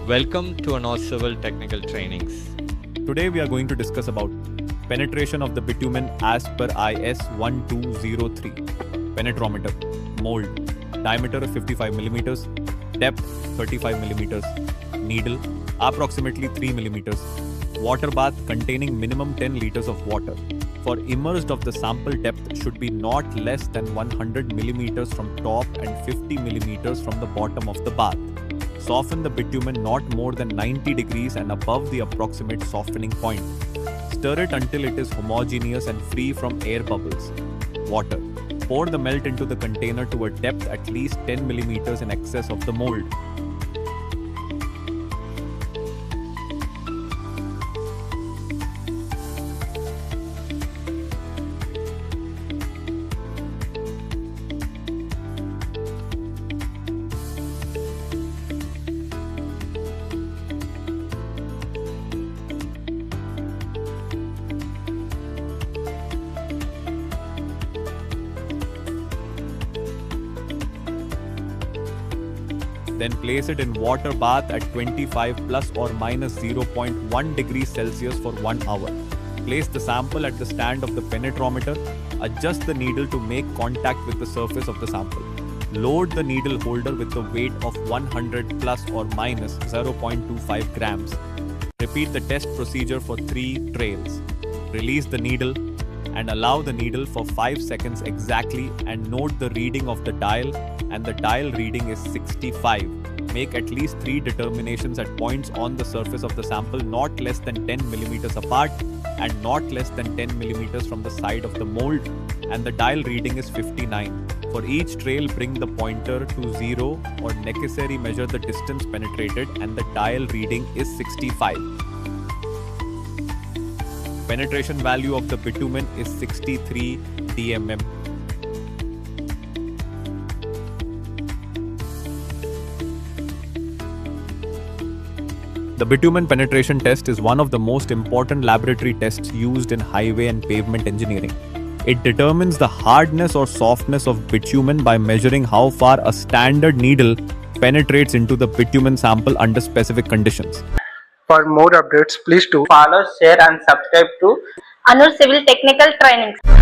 Welcome to Anor Civil Technical Trainings. Today we are going to discuss about penetration of the bitumen as per IS 1203. Penetrometer, mold, diameter of 55 millimeters, depth 35 millimeters, needle approximately 3 millimeters, water bath containing minimum 10 liters of water. For immersed of the sample depth should be not less than 100 millimeters from top and 50 millimeters from the bottom of the bath. Soften the bitumen not more than 90 degrees and above the approximate softening point. Stir it until it is homogeneous and free from air bubbles. Water. Pour the melt into the container to a depth at least 10 millimeters in excess of the mold. Then place it in water bath at 25 plus or minus 0.1 degrees Celsius for 1 hour. Place the sample at the stand of the penetrometer. Adjust the needle to make contact with the surface of the sample. Load the needle holder with the weight of 100 plus or minus 0.25 grams. Repeat the test procedure for 3 trails. Release the needle and allow the needle for 5 seconds exactly and note the reading of the dial, and the dial reading is 65. Make at least 3 determinations at points on the surface of the sample not less than 10 millimeters apart and not less than 10 millimeters from the side of the mold, and the dial reading is 59. For each trail, bring the pointer to 0 or necessary measure the distance penetrated, and the dial reading is 65. Penetration value of the bitumen is 63 dmm. The bitumen penetration test is one of the most important laboratory tests used in highway and pavement engineering. It determines the hardness or softness of bitumen by measuring how far a standard needle penetrates into the bitumen sample under specific conditions. For more updates, please do follow, share and subscribe to Anor Civil Technical Trainings.